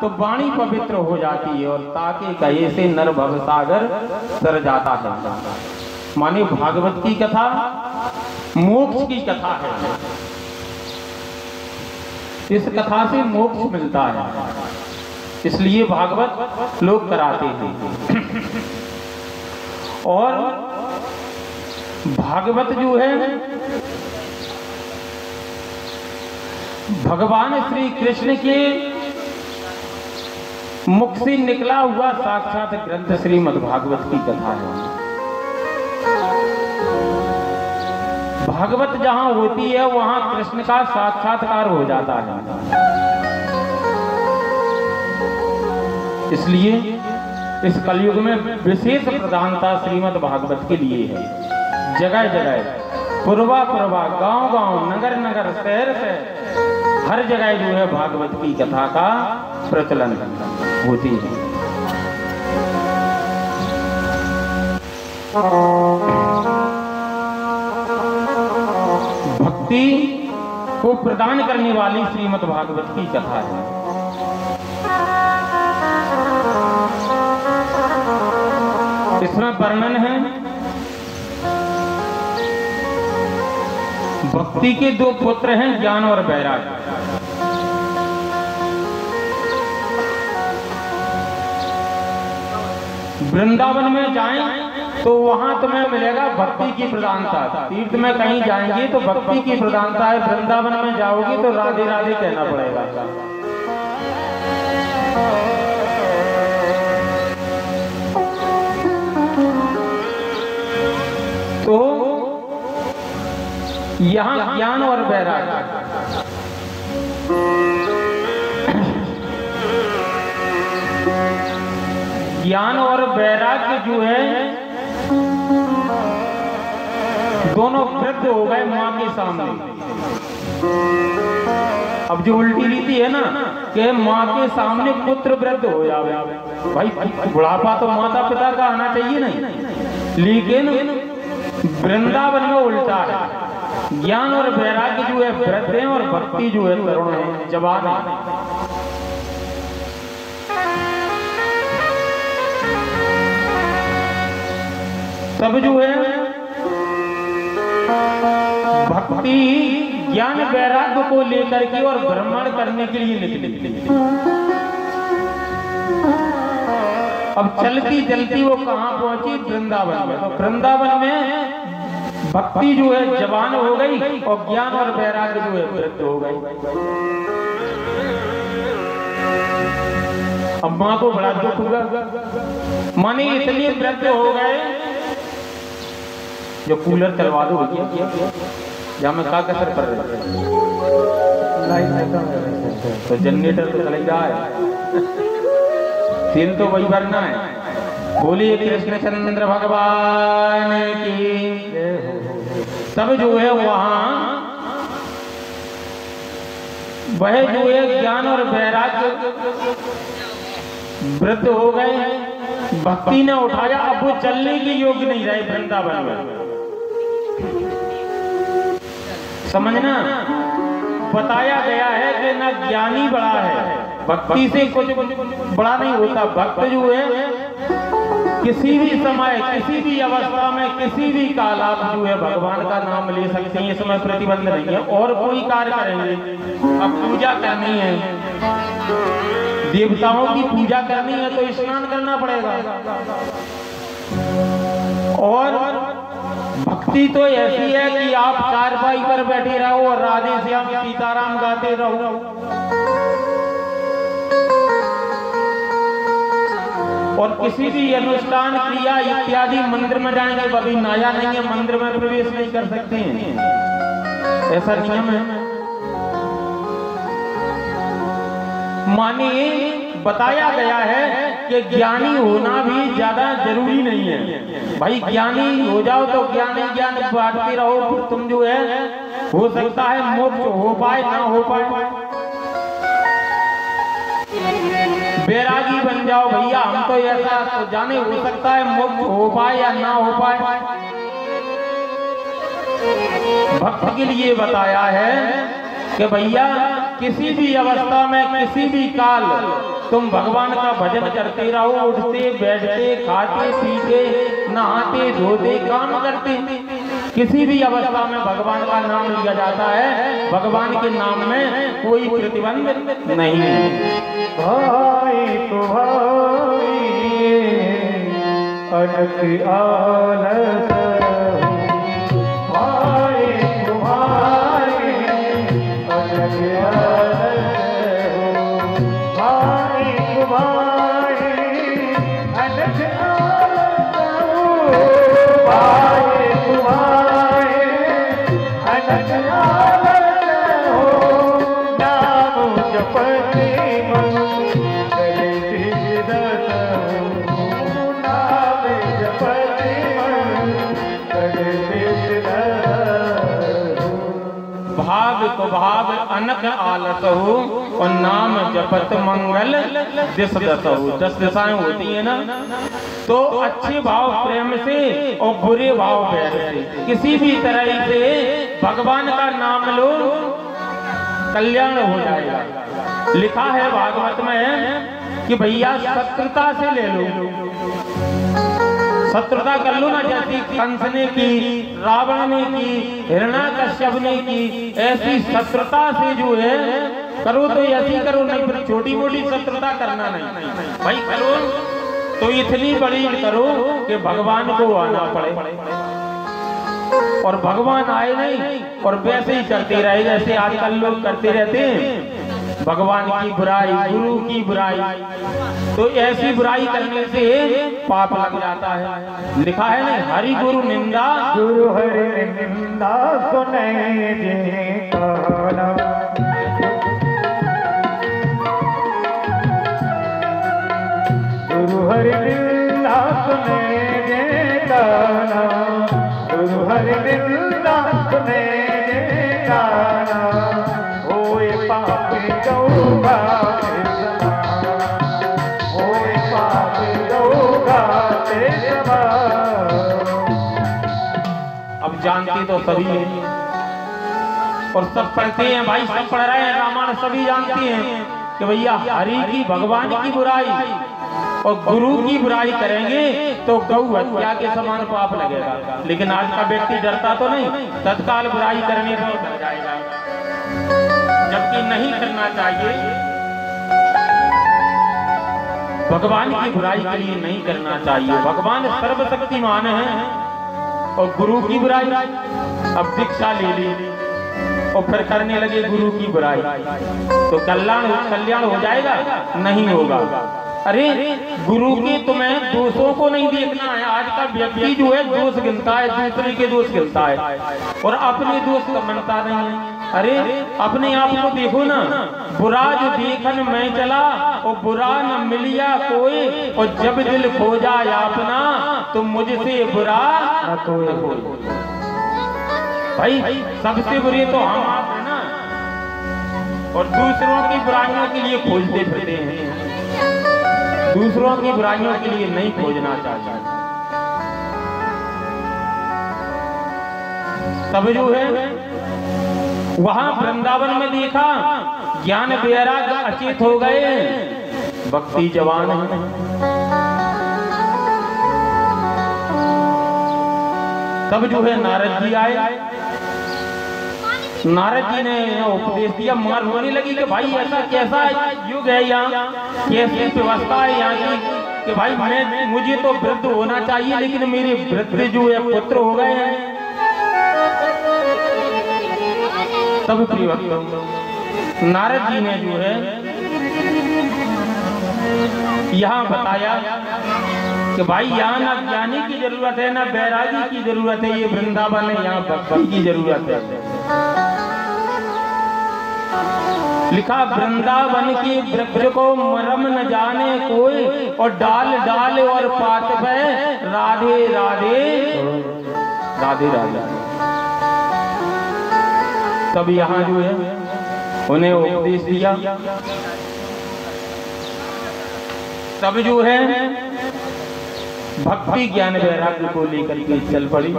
तो वाणी पवित्र हो जाती है और ताके कहे से नर भव सागर तर जाता है। माने भागवत की कथा मोक्ष की कथा है, इस कथा से मोक्ष मिलता है, इसलिए भागवत लोग कराते हैं। और भागवत जो है भगवान श्री कृष्ण के मुख से निकला हुआ साक्षात ग्रंथ श्रीमद् भागवत की कथा है। भागवत जहां होती है वहां कृष्ण का साक्षात्कार हो जाता है, इसलिए इस कलयुग में विशेष प्रधानता श्रीमद् भागवत के लिए है। जगह जगह, पुरवा पुरवा, गांव गांव, नगर नगर, शहर से हर जगह जो है भागवत की कथा का प्रचलन होती है। भक्ति को प्रदान करने वाली श्रीमद् भागवत की कथा है। इसमें वर्णन है भक्ति के दो पुत्र हैं, ज्ञान और वैराग्य। वृंदावन में जाएं तो वहां तुम्हें मिलेगा भक्ति की प्रधानता। तीर्थ में कहीं जाएंगे तो भक्ति की प्रधानता है, वृंदावन में जाओगे तो राधे राधे कहना पड़ेगा। तो यहां ज्ञान और वैराग्य, ज्ञान और वैराग्य जो है दोनों वृद्ध हो गए मां के सामने। अब जो उल्टी रीति है ना कि मां के सामने पुत्र वृद्ध हो जावे, भाई बुढ़ापा तो माता पिता का आना चाहिए नहीं, लेकिन वृंदावन में उल्टा है। ज्ञान और वैराग्य जो है वृद्ध है और भक्ति जो है तरुण है, जवान है। तब जो है भक्ति ज्ञान वैराग्य को लेकर के और भ्रमण करने के लिए निकली। अब चलती चलती वो कहां पहुंची? वृंदावन में। तो वृंदावन में भक्ति जो है जवान हो गई और ज्ञान और वैराग्य जो है वृद्ध हो गई। अब मां को बड़ा दुख हुआ, माने इतने वृद्ध हो गए जो कूलर चलवा दो जहां में का कसर कर रहे तो जनरेटर तो चल रहा है, तेल तो वही भरना है। बोलिए कृष्णचंद्र भगवान की। तब जो है वहां वह जो है ज्ञान और वैराग्य वृद्ध हो गए, भक्ति ने उठाया, अब वो चलने के योग्य नहीं रहे वृंदावन में। समझना, बताया गया है कि न ज्ञानी बड़ा है, भक्ति से कुछ बड़ा नहीं होता। भक्त जो है किसी भी समय, किसी भी अवस्था में, किसी भी काल आप जो है भगवान का नाम ले सकते हैं, इसमें प्रतिबंध नहीं है। और कोई कार्य करेंगे, अब पूजा करनी है, देवताओं की पूजा करनी है तो स्नान करना पड़ेगा। और भक्ति तो ऐसी है कि आप चारपाई पर बैठे रहो और राधे श्याम सीताराम गाते रहो। और किसी भी अनुष्ठान क्रिया इत्यादि मंदिर में जाएंगे, अभी नया नहीं है, मंदिर में प्रवेश नहीं कर सकते हैं, ऐसा नियम है। मानिए बताया गया है कि ज्ञानी होना भी ज्यादा जरूरी नहीं है। भाई ज्ञानी हो जाओ तो ज्ञानी ज्ञान बांटते रहो, तुम जो है हो सकता है मोक्ष हो पाए ना हो पाए। बैरागी बन जाओ भैया, हम तो ऐसा तो जाने, हो सकता है मोक्ष हो पाए या ना हो पाए। भक्त के लिए बताया है कि भैया किसी भी अवस्था में किसी भी काल तुम भगवान का भजन करते रहो, उठते बैठते खाते पीते नहाते धोते काम करते, किसी भी अवस्था में भगवान का नाम लिया जाता है। भगवान के नाम में कोई प्रतिबंध नहीं है। भाई तो भाई अलग आलस, भाई तो भाई अलग आलस, भाई तो भाई अलग आलस, भाई तो भाई अलग आलस हो। नाम जपते भाव तो भाव अनक आलस हो और नाम जपत मंगल दिस दस हो। 10 दिशाएं होती है ना, तो अच्छे भाव प्रेम से और बुरे भाव बैर से किसी भी तरह से भगवान का नाम लो, कल्याण हो जाएगा। लिखा है भागवत में कि भैया शत्रुता से ले लो, शत्रुता कर लो ना, जैसी कंस ने की, रावण ने की, हिरण्याकश्यप ने की, ऐसी शत्रुता से जो है करो तो ऐसी करो, नहीं फिर छोटी मोटी शत्रुता करना नहीं भाई, करो तो इतनी बड़ी करो कि भगवान को आना पड़े और भगवान आए नहीं और वैसे ही करते रहे जैसे आजकल लोग करते रहते हैं, भगवान की बुराई, गुरु की बुराई। तो ऐसी बुराई करने से पाप लग जाता है। लिखा है ना, हरि गुरु निंदा, गुरु हरि निंदा सुने जे काना, गुरु हरि निंदा सुने जे काना, गुरु हरि निंदा सुने जे काना, होए पापी गौगा होए पापी गौगा अब जानते तो सभी हैं और सब पढ़ते हैं भाई, सब पढ़ रहे हैं रामायण, सभी जानते हैं कि भैया हरि की भगवान की बुराई और गुरु की बुराई करेंगे तो गौ हत्या के समान पाप लगेगा। लेकिन आज का व्यक्ति डरता तो नहीं, तत्काल बुराई करने से डर जाएगा, जबकि नहीं करना चाहिए। भगवान की बुराई के लिए नहीं करना चाहिए। भगवान सर्वशक्तिमान है और गुरु की बुराई, अब दीक्षा ले ली और फिर करने लगे गुरु की बुराई तो कल्याण हो जाएगा? नहीं होगा। अरे गुरु के तुम्हें दोषों को नहीं देखना है। आज का व्यक्ति जो है दोष गिनता है, दूसरे के दोष गिनता है और अपने दोष का मानता नहीं है। अरे अपने आप को देखो ना, बुरा जो देखन मैं चला और बुरा न मिलिया कोई, और जब दिल खो जाए अपना तो मुझसे बुरा न कोई। भाई सबसे बुरे तो हम आप है ना, और दूसरों की बुराइयों के लिए खोजते फिरते हैं। दूसरों की बुराइयों के लिए नहीं खोजना चाहिए। तब जो है वहां वृंदावन में देखा ज्ञान वैराग्य अचेत हो गए, भक्ति जवान है। तब जो है नारद जी आए, नारद जी ने उपदेश दिया। मार होने लगी कि भाई ऐसा कैसा युग है यहाँ, कैसी व्यवस्था है यहाँ की कि भाई मुझे तो वृद्ध होना चाहिए लेकिन मेरे वृद्ध जो है पुत्र हो गए हैं। तब नारद जी ने जो है यहाँ बताया कि भाई यहाँ ना ज्ञानी की जरूरत है ना बैरागी की जरूरत है, ये वृंदावन है, यहाँ भक्ति की जरूरत है। लिखा वृंदावन की वृक्ष को मरम न जाने कोई, और डाल डाल और पात पे राधे राधे राधे राधे। तब यहाँ जो है उन्हें उपदेश दिया। तब जो है भक्ति ज्ञान वैराग्य को लेकर के चल पड़ी।